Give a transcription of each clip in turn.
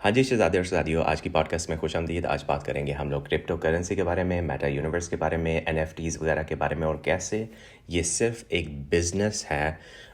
ہاں جی شہزادے اور شہزادیوں، آج کی پوڈکاسٹ میں خوش آمدید۔ آج بات کریں گے ہم لوگ کرپٹو کرنسی کے بارے میں، میٹا یونیورس کے بارے میں، NFTs وغیرہ کے بارے میں، اور کیسے یہ صرف ایک بزنس ہے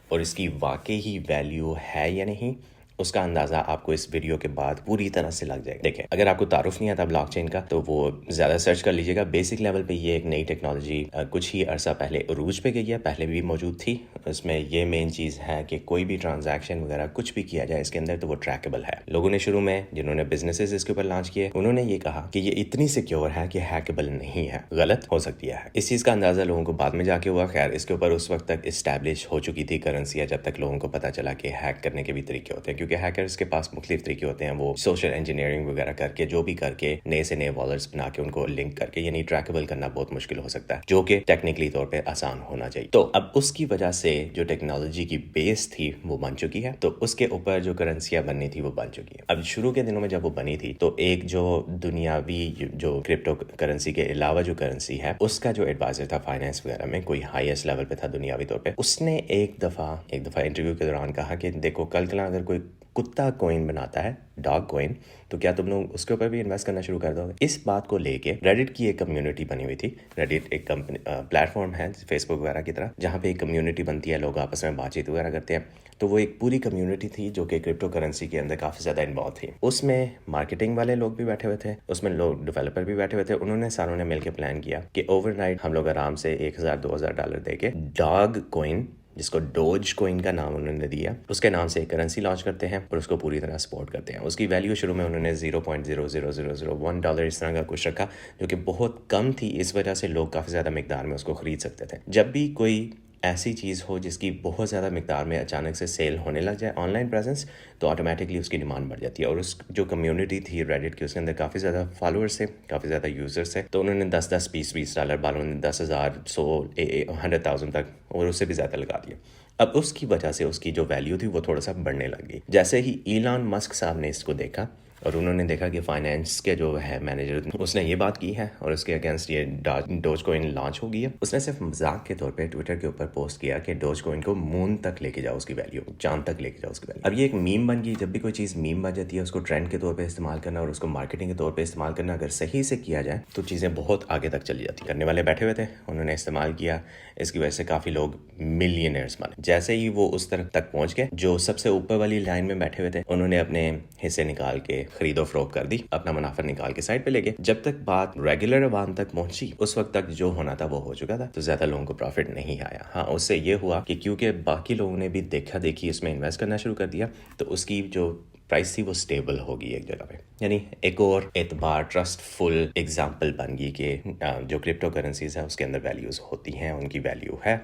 اور اس کی واقعی ہی ویلیو ہے یا نہیں، اس کا اندازہ آپ کو اس ویڈیو کے بعد پوری طرح سے لگ جائے گا۔ دیکھیں، اگر آپ کو تعارف نہیں آتا بلاک چین کا تو وہ زیادہ سرچ کر لیجیے گا۔ بیسک لیول پہ یہ ایک نئی ٹیکنالوجی کچھ ہی عرصہ پہلے عروج پہ گئی ہے، پہلے بھی موجود تھی۔ اس میں یہ مین چیز ہے کہ کوئی بھی ٹرانزیکشن وغیرہ کچھ بھی کیا جائے اس کے اندر تو وہ ٹریکیبل ہے۔ لوگوں نے شروع میں، جنہوں نے بزنسز اس کے اوپر لانچ کیے، انہوں نے یہ کہا کہ یہ اتنی سیکیور ہے کہ ہیکیبل نہیں ہے، غلط ہو سکتی ہے۔ اس چیز کا اندازہ لوگوں کو بعد میں جا کے ہوا۔ خیر، اس کے اوپر اس وقت تک اسٹیبلش ہو چکی تھی کرنسیاں، جب تک لوگوں کو پتا چلا کہ ہیک کرنے کے بھی طریقے ہوتے ہیں، کیونکہ ہیکرز کے پاس مختلف طریقے ہوتے ہیں۔ وہ سوشل انجینئرنگ وغیرہ کر کے، جو بھی کر کے، نئے سے نئے والٹس بنا کے ان کو لنک کر کے، یعنی ٹریکیبل کرنا بہت مشکل ہو سکتا ہے، جو کہ ٹیکنیکلی طور پہ آسان ہونا چاہیے۔ تو اب اس کی وجہ سے جو ٹیکنالوجی کی بیس تھی وہ بن چکی ہے، تو اس کے اوپر جو کرنسیاں بننی تھی وہ بن چکی ہیں۔ اب شروع کے دنوں میں جب وہ بنی تھی تو ایک جو دنیاوی جو کرپٹو کرنسی کے علاوہ جو کرنسی ہے، اس کا جو ایڈوائزر تھا فائنینس وغیرہ میں، کوئی ہائیسٹ لیول پہ تھا دنیاوی طور پہ، اس نے ایک دفعہ انٹرویو کے دوران کہا کہ دیکھو، کل کلا اگر کوئی کتا کوئن بناتا ہے، ڈاگ کوئن، تو کیا تم لوگ اس کے اوپر بھی انویسٹ کرنا شروع کر دو گے؟ اس بات کو لے کے ریڈٹ کی ایک کمیونٹی بنی ہوئی تھی۔ ریڈٹ ایک پلیٹ فارم ہے فیس بک وغیرہ کی طرح، جہاں پہ ایک کمیونٹی بنتی ہے، لوگ آپس میں بات چیت وغیرہ کرتے ہیں۔ تو وہ ایک پوری کمیونٹی تھی جو کہ کرپٹو کرنسی کے اندر کافی زیادہ انوالو تھی۔ اس میں مارکیٹنگ والے لوگ بھی بیٹھے ہوئے تھے، اس میں لوگ ڈیولپر بھی بیٹھے ہوئے تھے۔ انہوں نے ساروں نے مل کے پلان کیا کہ اوور نائٹ ہم لوگ آرام سے $1000-2000 دے کے ڈاگ کوئن، جس کو ڈوج کوئن کا نام انہوں نے دیا، اس کے نام سے ایک کرنسی لانچ کرتے ہیں اور اس کو پوری طرح سپورٹ کرتے ہیں۔ اس کی ویلیو شروع میں انہوں نے $0.00001 اس طرح کا کچھ رکھا، جو کہ بہت کم تھی، اس وجہ سے لوگ کافی زیادہ مقدار میں اس کو خرید سکتے تھے۔ جب بھی کوئی ایسی چیز ہو جس کی بہت زیادہ مقدار میں اچانک سے سیل ہونے لگ جائے، آن لائن پریزنس، تو آٹومیٹکلی اس کی ڈیمانڈ بڑھ جاتی ہے۔ اور اس جو کمیونٹی تھی ریڈٹ کی، اس کے اندر کافی زیادہ فالوورس تھے، کافی زیادہ یوزرس تھے، تو انہوں نے $10-20 والوں نے 10,000 100,000 تک اور اس سے بھی زیادہ لگا دیا۔ اب اس کی وجہ سے اس کی جو ویلیو تھی وہ تھوڑا سا بڑھنے لگ گئی۔ جیسے ہی ایلان مسک صاحب نے اس کو دیکھا اور انہوں نے دیکھا کہ فائنینس کے جو ہے مینیجر، اس نے یہ بات کی ہے اور اس کے اگینسٹ یہ ڈوج کوئن لانچ ہو گئی ہے۔ اس نے صرف مذاق کے طور پہ ٹویٹر کے اوپر پوسٹ کیا کہ ڈوج کوئن کو مون تک لے کے جاؤ، اس کی ویلیو چاند تک لے کے جاؤ اس کی ویلیو۔ اب یہ ایک میم بن گئی۔ جب بھی کوئی چیز میم بن جاتی ہے، اس کو ٹرینڈ کے طور پہ استعمال کرنا اور اس کو مارکیٹنگ کے طور پہ استعمال کرنا اگر صحیح سے کیا جائے تو چیزیں بہت آگے تک چلی جاتی ہیں۔ کرنے والے بیٹھے ہوئے تھے، انہوں نے استعمال کیا، اس کی وجہ سے کافی لوگ ملینئرز بنے۔ جیسے ہی وہ اس طرف تک پہنچ گئے، جو سب سے اوپر والی لائن میں بیٹھے ہوئے تھے، انہوں نے اپنے حصے نکال کے خرید و فروخت کر دی، اپنا منافع نکال کے سائڈ پہ لے گئے۔ جب تک بات ریگولر عوام تک پہنچی، اس وقت تک جو ہونا تھا وہ ہو چکا تھا، تو زیادہ لوگوں کو پروفٹ نہیں آیا۔ ہاں، اس سے یہ ہوا کہ کیونکہ باقی لوگوں نے بھی دیکھا دیکھی اس میں انویسٹ کرنا شروع کر دیا، تو اس کی جو پرائس تھی وہ سٹیبل ہوگی ایک جگہ پہ۔ یعنی ایک اور اعتبار، ٹرسٹ فل ایگزامپل بن گئی کہ جو کرپٹو کرنسیز ہیں اس کے اندر ویلیوز ہوتی ہیں، ان کی ویلیو ہے۔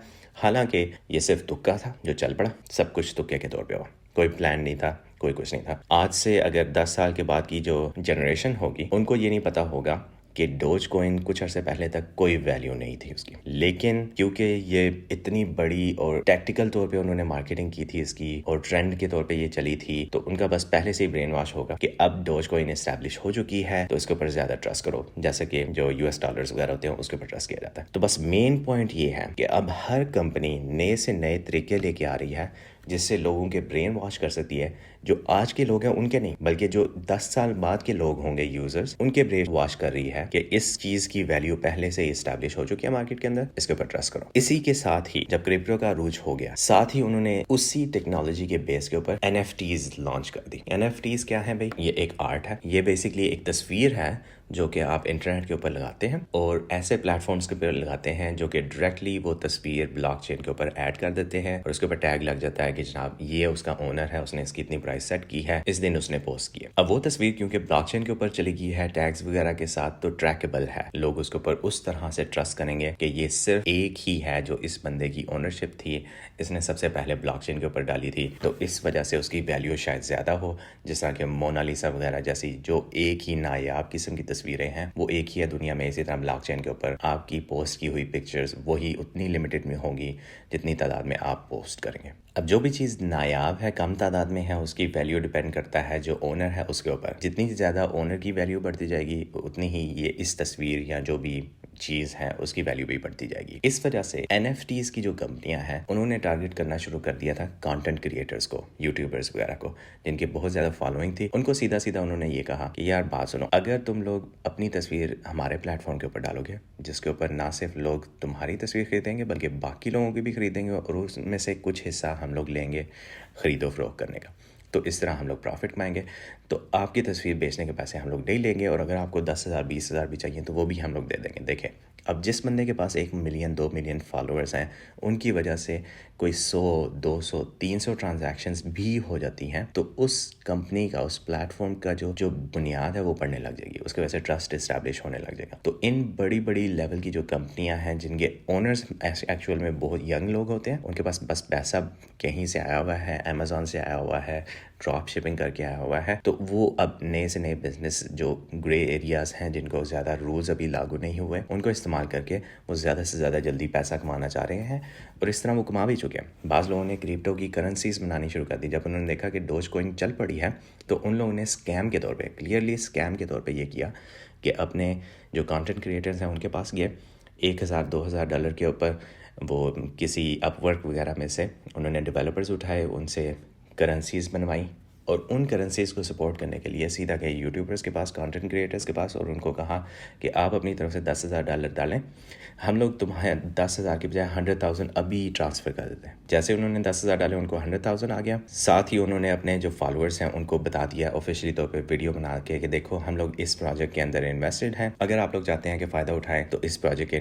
حالانکہ یہ صرف تکا تھا جو چل پڑا، سب کچھ تکے کے طور پہ ہوا، کوئی پلان نہیں تھا، کوئی کچھ نہیں تھا۔ آج سے اگر 10 سال کے بعد کی جو جنریشن ہوگی، ان کو یہ نہیں پتا ہوگا کہ ڈوج کوئن کچھ عرصے پہلے تک کوئی ویلیو نہیں تھی اس کی، لیکن کیونکہ یہ اتنی بڑی اور ٹیکٹیکل طور پہ انہوں نے مارکیٹنگ کی تھی اس کی، اور ٹرینڈ کے طور پہ یہ چلی تھی، تو ان کا بس پہلے سے ہی برین واش ہوگا کہ اب ڈوج کوئن اسٹیبلش ہو چکی ہے تو اس کے اوپر زیادہ ٹرسٹ کرو، جیسے کہ جو $US وغیرہ ہوتے ہیں اس کے اوپر ٹرسٹ کیا جاتا ہے۔ تو بس مین پوائنٹ یہ ہے کہ اب ہر کمپنی نئے سے نئے طریقے لے کے آ رہی ہے جس سے لوگوں کے برین واش کر سکتی ہے۔ جو آج کے لوگ ہیں ان کے نہیں، بلکہ جو 10 سال بعد کے لوگ ہوں گے یوزرز، ان کے برین واش کر رہی ہے کہ اس چیز کی ویلیو پہلے سے ہی اسٹیبلش ہو چکی ہے مارکیٹ کے اندر، اس کے اوپر ٹرسٹ کرو۔ اسی کے ساتھ ہی جب کرپٹو کا عروج ہو گیا، ساتھ ہی انہوں نے اسی ٹیکنالوجی کے بیس کے اوپر NFTs لانچ کر دی۔ NFTs کیا ہے بھائی؟ یہ ایک آرٹ ہے، یہ بیسکلی ایک تصویر ہے جو کہ آپ انٹرنیٹ کے اوپر لگاتے ہیں اور ایسے پلیٹ فارمز کے اوپر لگاتے ہیں جو کہ ڈائریکٹلی وہ تصویر بلاک چین کے اوپر ایڈ کر دیتے ہیں، اور اس کے اوپر ٹیگ لگ جاتا ہے کہ جناب یہ اس کا اونر ہے، اس نے اس کی اتنی پرائس سیٹ کی ہے، اس دن اس نے پوسٹ کیا۔ اب وہ تصویر کیونکہ بلاک چین کے اوپر چلی گئی ہے ٹیگز وغیرہ کے ساتھ، تو ٹریکیبل ہے، لوگ اس کے اوپر اس طرح سے ٹرسٹ کریں گے کہ یہ صرف ایک ہی ہے جو اس بندے کی اونرشپ تھی، اس نے سب سے پہلے بلاک چین کے اوپر ڈالی تھی، تو اس وجہ سے اس کی ویلیو شاید زیادہ ہو۔ جس طرح کہ مونالیسا وغیرہ جیسی جو ایک ہی نایاب قسم کی تصویریں ہیں، وہ ایک ہی ہے دنیا میں، اسی طرح بلاک چین کے اوپر آپ کی پوسٹ کی ہوئی پکچرز وہی اتنی لمیٹڈ میں ہوں گی جتنی تعداد میں آپ پوسٹ کریں گے۔ اب جو بھی چیز نایاب ہے، کم تعداد میں ہے، اس کی ویلیو ڈیپینڈ کرتا ہے جو اونر ہے اس کے اوپر۔ جتنی زیادہ اونر کی ویلیو بڑھتی جائے گی، اتنی ہی یہ اس تصویر یا جو بھی چیز ہے اس کی ویلیو بھی بڑھتی جائے گی. اس وجہ سے NFTs کی جو کمپنیاں ہیں انہوں نے ٹارگٹ کرنا شروع کر دیا تھا کانٹینٹ کریٹرز کو, یوٹیوبرز وغیرہ کو, جن کی بہت زیادہ فالوئنگ تھی. ان کو سیدھا سیدھا انہوں نے یہ کہا کہ یار بات سنو, اگر تم لوگ اپنی تصویر ہمارے پلیٹ فارم کے اوپر ڈالو گے جس کے اوپر نہ صرف لوگ تمہاری تصویر خریدیں گے بلکہ باقی لوگوں کی بھی خریدیں گے, اور اس میں سے کچھ حصہ ہم لوگ لیں گے خرید و فروخت کرنے کا, تو اس طرح ہم لوگ پروفٹ کمائیں گے. تو آپ کی تصویر بیچنے کے پیسے ہم لوگ نہیں لیں گے, اور اگر آپ کو 10,000 20,000 بھی چاہیے تو وہ بھی ہم لوگ دے دیں گے. دیکھیں اب جس بندے کے پاس 1 ملین 2 ملین فالوورز ہیں ان کی وجہ سے کوئی 100 200 300 ٹرانزیکشنز بھی ہو جاتی ہیں, تو اس کمپنی کا, اس پلیٹ فارم کا جو بنیاد ہے وہ پڑنے لگ جائے گی, اس کی وجہ سے ٹرسٹ اسٹیبلش ہونے لگ جائے گا. تو ان بڑی بڑی لیول کی جو کمپنیاں ہیں جن کے اونرز ایکچوئل میں بہت ینگ لوگ ہوتے ہیں, ان کے پاس بس پیسہ کہیں سے آیا ہوا ہے, امیزون سے آیا ہوا ہے, ڈراپ شپنگ کر کے آیا ہوا ہے, تو وہ اب نئے سے نئے بزنس جو گرے ایریاز ہیں جن کو زیادہ رولز ابھی لاگو نہیں ہوئے ان کو استعمال کر کے وہ زیادہ سے زیادہ جلدی پیسہ کمانا چاہ رہے ہیں, اور اس طرح وہ کما بھی چکے ہیں. بعض لوگوں نے کرپٹو کی کرنسیز بنانی شروع کر دی. جب انہوں نے دیکھا کہ ڈوج کوئن چل پڑی ہے تو ان لوگوں نے اسکیم کے طور پہ, کلیئرلی اسکیم کے طور پہ یہ کیا کہ اپنے جو کانٹینٹ کریٹرز ہیں ان کے پاس گئے, $1,000-2,000 کے اوپر وہ کسی اپ ورک وغیرہ میں سے انہوں نے ڈیولپرز اٹھائے, ان سے کرنسیز بنوائیں, اور ان کرنسیز کو سپورٹ کرنے کے لیے سیدھا گئے یوٹیوبرز کے پاس, کانٹینٹ کریٹرز کے پاس, اور ان کو کہا کہ آپ اپنی طرف سے $10,000 ڈالیں, ہم لوگ تمہیں 10,000 کی بجائے 100,000 ابھی ٹرانسفر کر دیتے ہیں. جیسے انہوں نے 10,000 ڈالے ان کو 100,000 آ گیا. ساتھ ہی انہوں نے اپنے جو فالوورز ہیں ان کو بتا دیا آفیشلی طور پہ ویڈیو بنا کے کہ دیکھو ہم لوگ اس پروجیکٹ کے اندر انویسٹڈ ہیں, اگر آپ لوگ چاہتے ہیں کہ فائدہ اٹھائیں تو اس پروجیکٹ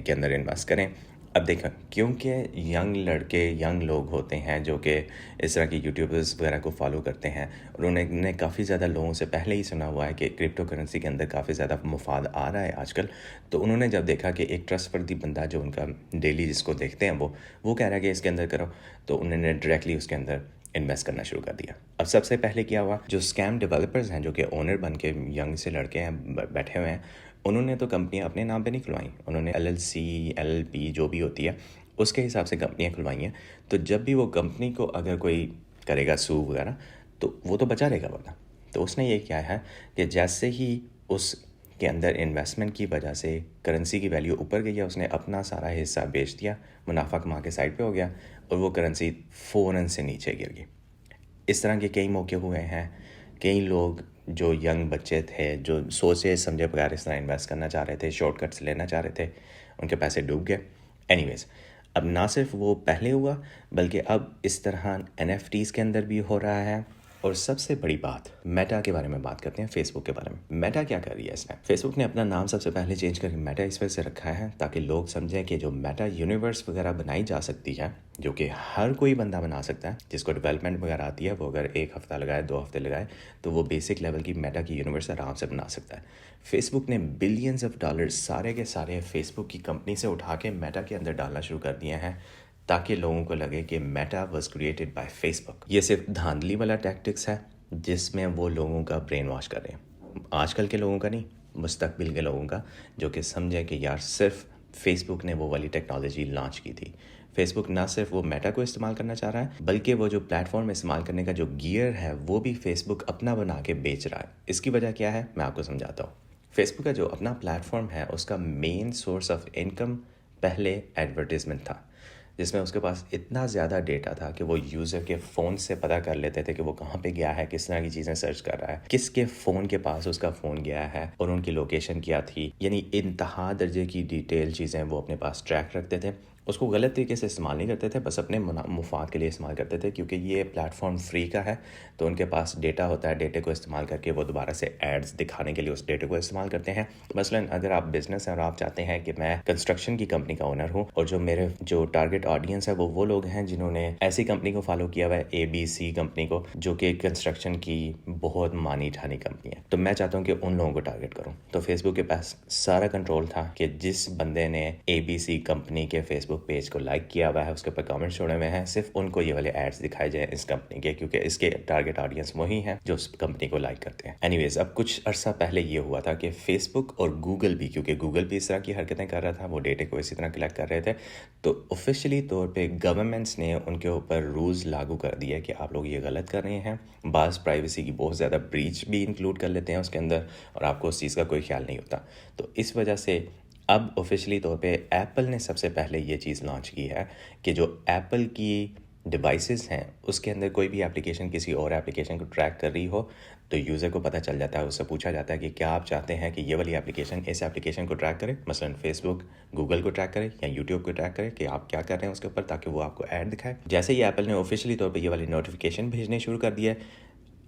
کے اندر انویسٹ کریں. اب دیکھیں کیونکہ ینگ لڑکے, ینگ لوگ ہوتے ہیں جو کہ اس طرح کی یوٹیوبرز وغیرہ کو فالو کرتے ہیں, اور انہوں نے کافی زیادہ لوگوں سے پہلے ہی سنا ہوا ہے کہ کرپٹو کرنسی کے اندر کافی زیادہ مفاد آ رہا ہے آج کل. تو انہوں نے جب دیکھا کہ ایک ٹرسٹ وردی بندہ جو ان کا ڈیلی جس کو دیکھتے ہیں وہ کہہ رہا ہے کہ اس کے اندر کرو, تو انہوں نے ڈائریکٹلی اس کے اندر انویسٹ کرنا شروع کر دیا. اب سب سے پہلے کیا ہوا, جو اسکیم ڈیولپرز ہیں جو کہ اونر بن کے ینگ سے لڑکے ہیں بیٹھے ہوئے ہیں, انہوں نے تو کمپنیاں اپنے نام پہ نہیں کھلوائیں, انہوں نے LLC LLP جو بھی ہوتی ہے اس کے حساب سے کمپنیاں کھلوائی ہیں. تو جب بھی وہ کمپنی کو اگر کوئی کرے گا سو وغیرہ تو وہ تو بچا رہے گا ورنہ. تو اس نے یہ کیا ہے کہ جیسے ہی اس کے اندر انویسٹمنٹ کی وجہ سے کرنسی کی ویلیو اوپر گئی ہے, اس نے اپنا سارا حصہ بیچ دیا, منافع کما کے سائڈ پہ ہو گیا, اور وہ کرنسی فوراً سے نیچے گر گئی. اس طرح کے کئی موقع ہوئے ہیں. کئی لوگ جو ینگ بچے تھے جو سوچے سمجھے بغیر اس طرح انویسٹ کرنا چاہ رہے تھے, شارٹ کٹس لینا چاہ رہے تھے, ان کے پیسے ڈوب گئے. اینی ویز اب نہ صرف وہ پہلے ہوا بلکہ اب اس طرح NFTs کے اندر بھی ہو رہا ہے. اور سب سے بڑی بات, میٹا کے بارے میں بات کرتے ہیں, فیس بک کے بارے میں. میٹا کیا کر رہی ہے اس نے, فیس بک نے اپنا نام سب سے پہلے چینج کر کے میٹا اس وجہ سے رکھا ہے تاکہ لوگ سمجھیں کہ جو میٹا یونیورس وغیرہ بنائی جا سکتی ہے, جو کہ ہر کوئی بندہ بنا سکتا ہے, جس کو ڈیولپمنٹ وغیرہ آتی ہے, وہ اگر 1 ہفتہ لگائے 2 ہفتے لگائے تو وہ بیسک لیول کی میٹا کی یونیورس آرام سے بنا سکتا ہے. فیس بک نے بلینز آف ڈالر سارے کے سارے فیس بک کی کمپنی سے اٹھا کے میٹا کے اندر ڈالنا شروع کر دیے ہیں تاکہ لوگوں کو لگے کہ Meta was created by Facebook. یہ صرف دھاندلی والا ٹیکٹکس ہے جس میں وہ لوگوں کا برین واش کر رہے ہیں, آج کل کے لوگوں کا نہیں, مستقبل کے لوگوں کا, جو کہ سمجھے کہ یار صرف فیس بک نے وہ والی ٹیکنالوجی لانچ کی تھی. فیس بک نہ صرف وہ میٹا کو استعمال کرنا چاہ رہا ہے بلکہ وہ جو پلیٹ فارم استعمال کرنے کا جو گیئر ہے وہ بھی فیس بک اپنا بنا کے بیچ رہا ہے. اس کی وجہ کیا ہے میں آپ کو سمجھاتا ہوں. فیس بک کا جو اپنا پلیٹ فارم ہے اس کا مین سورس آف انکم پہلے ایڈورٹیزمنٹ تھا, جس میں اس کے پاس اتنا زیادہ ڈیٹا تھا کہ وہ یوزر کے فون سے پتہ کر لیتے تھے کہ وہ کہاں پہ گیا ہے, کس طرح کی چیزیں سرچ کر رہا ہے, کس کے فون کے پاس اس کا فون گیا ہے, اور ان کی لوکیشن کیا تھی. یعنی انتہا درجے کی ڈیٹیل چیزیں وہ اپنے پاس ٹریک رکھتے تھے. اس کو غلط طریقے سے استعمال نہیں کرتے تھے, بس اپنے مفاد کے لیے استعمال کرتے تھے, کیونکہ یہ پلیٹ فارم فری کا ہے تو ان کے پاس ڈیٹا ہوتا ہے. ڈیٹے کو استعمال کر کے وہ دوبارہ سے ایڈز دکھانے کے لیے اس ڈیٹے کو استعمال کرتے ہیں. مثلا اگر آپ بزنس ہیں اور آپ چاہتے ہیں کہ میں کنسٹرکشن کی کمپنی کا اونر ہوں, اور جو میرے جو ٹارگٹ آڈینس ہے وہ لوگ ہیں جنہوں نے ایسی کمپنی کو فالو کیا ہوا ہے, ABC کمپنی کو, جو کہ کنسٹرکشن کی بہت مانی ٹھانی کمپنی ہے, تو میں چاہتا ہوں کہ ان لوگوں کو ٹارگٹ کروں. تو فیس بک کے پاس سارا کنٹرول تھا کہ جس بندے نے ABC کمپنی کے فیس بک پیج کو لائک کیا ہوا ہے, اس کے اوپر کامنٹ چھوڑے ہوئے ہیں, صرف ان کو یہ والے ایڈز دکھائے جائیں اس کمپنی کے, کیونکہ اس کے ٹارگٹ آڈینس وہی ہیں جو اس کمپنی کو لائک کرتے ہیں. اینی ویز اب کچھ عرصہ پہلے یہ ہوا تھا کہ فیس بک اور گوگل بھی, کیونکہ گوگل بھی اس طرح کی حرکتیں کر رہا تھا, وہ ڈیٹے کو اسی طرح کلیکٹ کر رہے تھے, تو آفیشلی طور پہ گورنمنٹس نے ان کے اوپر رولز لاگو کر دیا کہ آپ لوگ یہ غلط کر رہے ہیں. بعض پرائیویسی کی بہت زیادہ بریچ بھی انکلوڈ کر لیتے ہیں اس کے اندر, اور آپ کو اس چیز کا کوئی خیال نہیں ہوتا. تو اس وجہ سے اب آفیشلی طور پہ ایپل نے سب سے پہلے یہ چیز لانچ کی ہے کہ جو ایپل کی ڈیوائسز ہیں اس کے اندر کوئی بھی اپلیکیشن کسی اور اپلیکیشن کو ٹریک کر رہی ہو تو یوزر کو پتہ چل جاتا ہے، اس سے پوچھا جاتا ہے کہ کیا آپ چاہتے ہیں کہ یہ والی اپلیکیشن اس اپلیکیشن کو ٹریک کرے، مثلا فیس بک گوگل کو ٹریک کرے یا یوٹیوب کو ٹریک کرے، کہ آپ کیا کر رہے ہیں اس کے اوپر، تاکہ وہ آپ کو ایڈ دکھائے۔ جیسے ہی ایپل نے آفیشلی طور پہ یہ والی نوٹیفیکیشن بھیجنے شروع کر دیا ہے،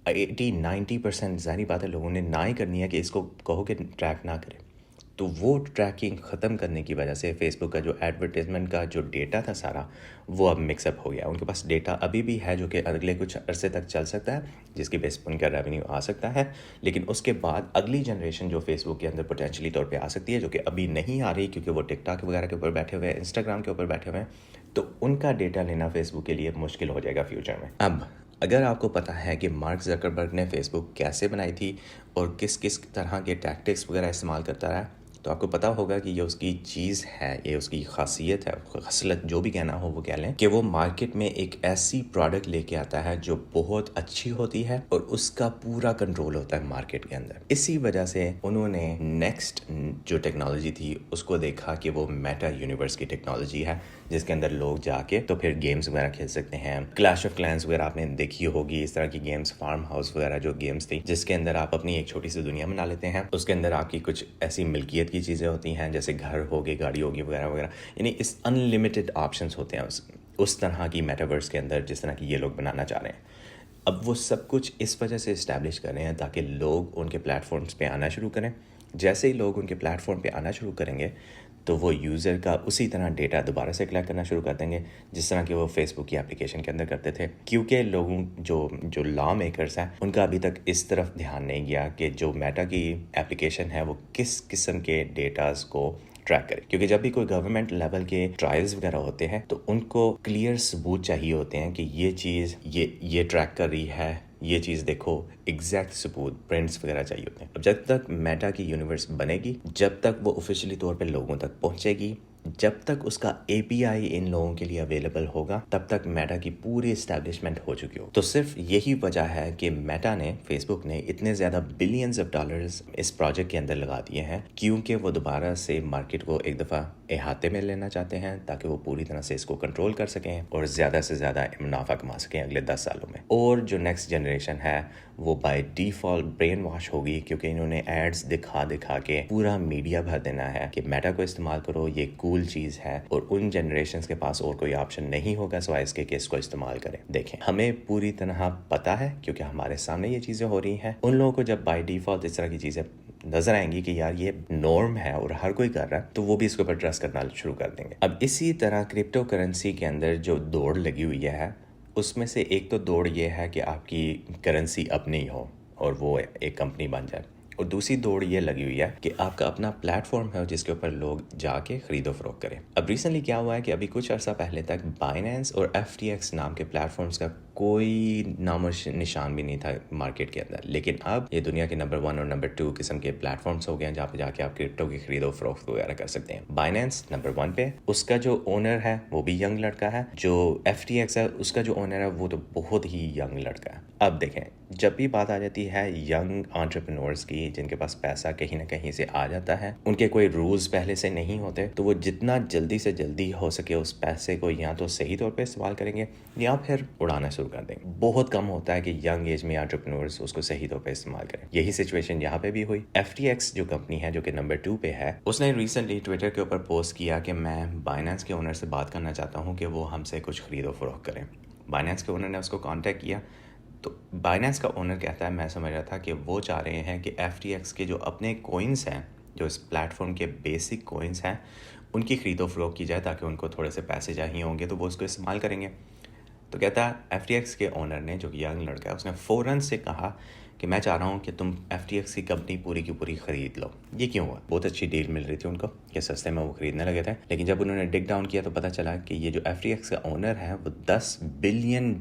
80-90% ظاہری بات ہے لوگوں نے نہ ہی کرنی ہے کہ اس کو کہو کہ ٹریک نہ کرے، تو وہ ٹریکنگ ختم کرنے کی وجہ سے فیس بک کا جو ایڈورٹیزمنٹ کا جو ڈیٹا تھا سارا، وہ اب مکس اپ ہو گیا۔ ان کے پاس ڈیٹا ابھی بھی ہے جو کہ اگلے کچھ عرصے تک چل سکتا ہے، جس کی بیس پر ان کا ریونیو آ سکتا ہے، لیکن اس کے بعد اگلی جنریشن جو فیس بک کے اندر پوٹینشلی طور پہ آ سکتی ہے، جو کہ ابھی نہیں آ رہی کیونکہ وہ ٹک ٹاک وغیرہ کے اوپر بیٹھے ہوئے ہیں، انسٹاگرام کے اوپر بیٹھے ہوئے ہیں، تو ان کا ڈیٹا لینا فیس بک کے لیے مشکل ہو جائے گا فیوچر میں۔ اب اگر آپ کو پتہ ہے کہ مارک زکربرگ نے فیس بک کیسے بنائی تھی اور کس کس طرح کے ٹیکٹکس وغیرہ استعمال کرتا رہا، تو آپ کو پتہ ہوگا کہ یہ اس کی چیز ہے، یہ اس کی خاصیت ہے، خصلت جو بھی کہنا ہو وہ کہہ لیں، کہ وہ مارکیٹ میں ایک ایسی پروڈکٹ لے کے آتا ہے جو بہت اچھی ہوتی ہے اور اس کا پورا کنٹرول ہوتا ہے مارکیٹ کے اندر۔ اسی وجہ سے انہوں نے نیکسٹ جو ٹیکنالوجی تھی اس کو دیکھا کہ وہ میٹا یونیورس کی ٹیکنالوجی ہے، جس کے اندر لوگ جا کے تو پھر گیمز وغیرہ کھیل سکتے ہیں۔ کلیش آف کلینس وغیرہ آپ نے دیکھی ہوگی، اس طرح کی گیمز، فارم ہاؤس وغیرہ جو گیمز تھی، جس کے اندر آپ اپنی ایک چھوٹی سی دنیا بنا لیتے ہیں، اس کے اندر آپ کی کچھ ایسی ملکیت کی چیزیں ہوتی ہیں جیسے گھر ہوگی، گاڑی ہوگی وغیرہ وغیرہ، یعنی اس ان لمیٹڈ آپشنس ہوتے ہیں اس طرح کی میٹاورس کے اندر جس طرح کی یہ لوگ بنانا چاہ رہے ہیں۔ اب وہ سب کچھ اس وجہ سے اسٹیبلش کر رہے ہیں تاکہ لوگ ان کے پلیٹ فارمز پہ آنا شروع کریں۔ جیسے ہی لوگ ان کے پلیٹ فارم پہ آنا شروع کریں گے تو وہ یوزر کا اسی طرح ڈیٹا دوبارہ سے کلیکٹ کرنا شروع کر دیں گے جس طرح کہ وہ فیس بک کی اپلیکیشن کے اندر کرتے تھے، کیونکہ لوگوں جو لا میکرز ہیں ان کا ابھی تک اس طرف دھیان نہیں گیا کہ جو میٹا کی اپلیکیشن ہے وہ کس قسم کے ڈیٹاز کو ٹریک کرے، کیونکہ جب بھی کوئی گورنمنٹ لیول کے ٹرائلز وغیرہ ہوتے ہیں تو ان کو کلیئر ثبوت چاہیے ہوتے ہیں کہ یہ چیز یہ ٹریک کر رہی ہے، یہ چیز دیکھو، ایگزیکٹ ثبوت، پرنٹس وغیرہ چاہیے ہوتے ہیں۔ اب جب تک میٹا کی یونیورس بنے گی، جب تک وہ آفیشلی طور پہ لوگوں تک پہنچے گی، جب تک اس کا اے پی آئی ان لوگوں کے لیے اویلیبل ہوگا، تب تک میٹا کی پوری اسٹیبلشمنٹ ہو چکی ہو۔ تو صرف یہی وجہ ہے کہ میٹا نے، فیس بک نے اتنے زیادہ بلینز آف ڈالرز اس پروجیکٹ کے اندر لگا دیے ہیں، کیونکہ وہ دوبارہ سے مارکیٹ کو ایک دفعہ احاطے میں لینا چاہتے ہیں تاکہ وہ پوری طرح سے اس کو کنٹرول کر سکیں اور زیادہ سے زیادہ منافع کما سکیں اگلے 10 سالوں میں۔ اور جو نیکسٹ جنریشن ہے وہ بائی ڈیفالٹ برین واش ہوگی، کیونکہ انہوں نے ایڈز دکھا دکھا کے پورا میڈیا بھر دینا ہے کہ میٹا کو استعمال کرو، یہ کول چیز ہے، اور ان جنریشنز کے پاس اور کوئی آپشن نہیں ہوگا سوائے اس کے کہ اس کو استعمال کریں۔ دیکھیں، ہمیں پوری طرح پتہ ہے کیونکہ ہمارے سامنے یہ چیزیں ہو رہی ہیں۔ ان لوگوں کو جب بائی ڈیفالٹ اس طرح کی چیزیں نظر آئیں گی کہ یار یہ نارم ہے اور ہر کوئی کر رہا ہے، تو وہ بھی اس کے اوپر ٹرسٹ کرنا شروع کر دیں گے۔ اب اسی طرح کرپٹو کرنسی کے اندر جو دوڑ لگی ہوئی ہے، اس میں سے ایک تو دوڑ یہ ہے کہ آپ کی کرنسی اپنی ہو اور وہ ایک کمپنی بن جائے، اور دوسری دوڑ یہ لگی ہوئی ہے کہ آپ کا اپنا پلیٹ فارم ہے جس کے اوپر لوگ جا کے خرید و فروخت کریں۔ اب ریسنٹلی کیا ہوا ہے کہ ابھی کچھ عرصہ پہلے تک بائنینس اور FTX نام کے پلیٹ فارمز کا کوئی نام و نشان بھی نہیں تھا مارکیٹ کے اندر، لیکن اب یہ دنیا کے نمبر 1 اور نمبر 2 قسم کے پلیٹ فارمز ہو گئے ہیں جہاں پہ جا کے آپ کرپٹو کی خرید و فروخت وغیرہ کر سکتے ہیں۔ بائنینس نمبر 1 پہ، اس کا جو اونر ہے وہ بھی ینگ لڑکا ہے، جو FTX ہے اس کا جو اونر ہے وہ تو بہت ہی ینگ لڑکا ہے۔ اب دیکھیں، جب بھی بات آ جاتی ہے ینگ انٹرپرینورز کی جن کے پاس پیسہ کہیں نہ کہیں سے آ جاتا ہے، ان کے کوئی رولز پہلے سے نہیں ہوتے، تو وہ جتنا جلدی سے جلدی ہو سکے اس پیسے کو یا تو صحیح طور پہ استعمال کریں گے یا پھر اڑانا شروع کر دیں گے۔ بہت کم ہوتا ہے کہ ینگ ایج میں انٹرپرینورز اس کو صحیح طور پہ استعمال کریں۔ یہی سچویشن یہاں پہ بھی ہوئی۔ FTX جو کمپنی ہے جو کہ نمبر 2 پہ ہے، اس نے ریسنٹلی ٹویٹر کے اوپر پوسٹ کیا کہ میں بائنینس کے اونر سے بات کرنا چاہتا ہوں کہ وہ ہم سے کچھ خرید و فروخت کریں۔ بائنینس کے اونر نے اس کو کانٹیکٹ کیا تو بائنینس کا اونر کہتا ہے میں سمجھ رہا تھا کہ وہ چاہ رہے ہیں کہ FTX کے جو اپنے کوئنس ہیں، جو اس پلیٹ فارم کے بیسک کوئنس ہیں، ان کی خرید و فروخت کی جائے تاکہ ان کو تھوڑے سے پیسے چاہیے ہوں گے تو وہ اس کو استعمال کریں گے۔ تو کہتا ہے FTX کے اونر نے، جو کہ ینگ لڑکا ہے، اس نے فوراً سے کہا کہ میں چاہ رہا ہوں کہ تم FTX کی کمپنی پوری کی پوری خرید لو۔ یہ کیوں ہوا؟ بہت اچھی ڈیل مل رہی تھی ان کو کہ سستے میں وہ خریدنے لگے تھے، لیکن جب انہوں نے ڈگ ڈاؤن کیا تو پتہ چلا کہ یہ جو FTX کا اونر ہے وہ $10 بلین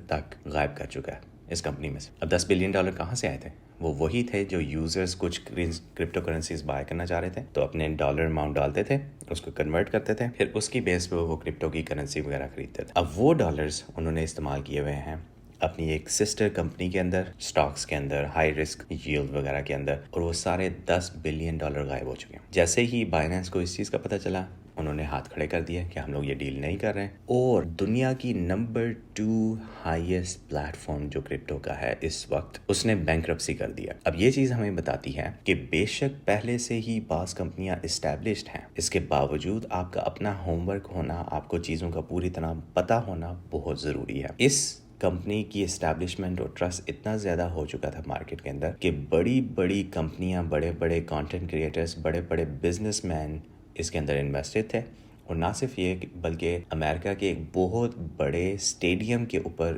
تک غائب کر چکا ہے اس کمپنی میں سے۔ اب $10 بلین کہاں سے آئے تھے؟ وہ وہی تھے جو یوزرز کچھ کرپٹو کرنسیز بائی کرنا چاہ رہے تھے تو اپنے ڈالر اماؤنٹ ڈالتے تھے، اس کو کنورٹ کرتے تھے، پھر اس کی بیس پہ وہ کرپٹو کی کرنسی وغیرہ خریدتے تھے۔ اب وہ ڈالرز انہوں نے استعمال کیے ہوئے ہیں اپنی ایک سسٹر کمپنی کے اندر، سٹاکس کے اندر، ہائی رسک ییلڈ وغیرہ کے اندر، اور وہ سارے $10 بلین غائب ہو چکے ہیں۔ جیسے ہی بائنینس کو اس چیز کا پتہ چلا، انہوں نے ہاتھ کھڑے کر دیے کہ ہم لوگ یہ ڈیل نہیں کر رہے ہیں، اور دنیا کی نمبر 2 ہائیسٹ پلیٹ فارم جو کرپٹو کا ہے اس وقت، اس نے بینکرپسی کر دیا۔ اب یہ چیز ہمیں بتاتی ہے کہ بے شک پہلے سے ہی بعض کمپنیاں اسٹیبلشڈ ہیں، اس کے باوجود آپ کا اپنا ہوم ورک ہونا، آپ کو چیزوں کا پوری طرح پتہ ہونا بہت ضروری ہے۔ اس کمپنی کی اسٹیبلشمنٹ اور ٹرسٹ اتنا زیادہ ہو چکا تھا مارکیٹ کے اندر کہ بڑی بڑی کمپنیاں، بڑے بڑے کانٹینٹ کریٹرز، بڑے بڑے بزنس مین اس کے اندر انویسٹڈ تھے، اور نہ صرف یہ بلکہ امریکہ کے ایک بہت بڑے اسٹیڈیم کے اوپر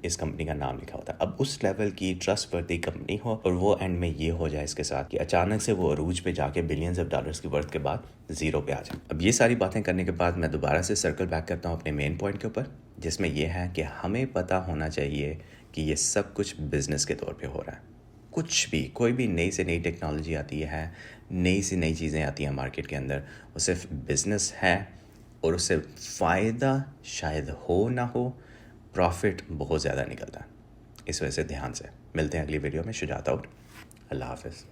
اس کمپنی کا نام لکھا ہوتا ہے۔ اب اس لیول کی ٹرسٹ وردی کمپنی ہو اور وہ اینڈ میں یہ ہو جائے اس کے ساتھ کہ اچانک سے وہ عروج پہ جا کے بلینز آف ڈالرز کی ورتھ کے بعد زیرو پہ آ جائے۔ اب یہ ساری باتیں کرنے کے بعد میں دوبارہ سے سرکل بیک کرتا ہوں اپنے مین پوائنٹ کے اوپر، جس میں یہ ہے کہ ہمیں پتہ ہونا چاہیے کہ یہ سب کچھ بزنس کے طور پہ ہو رہا ہے۔ کچھ بھی، کوئی بھی نئی سے نئی ٹیکنالوجی آتی ہے، نئی سے نئی چیزیں آتی ہیں مارکیٹ کے اندر، وہ صرف بزنس ہے، اور اس سے فائدہ شاید ہو نہ ہو، پروفٹ بہت زیادہ نکلتا ہے۔ اس وجہ سے دھیان سے ملتے ہیں اگلی ویڈیو میں۔ شجاعت آؤٹ، اللہ حافظ۔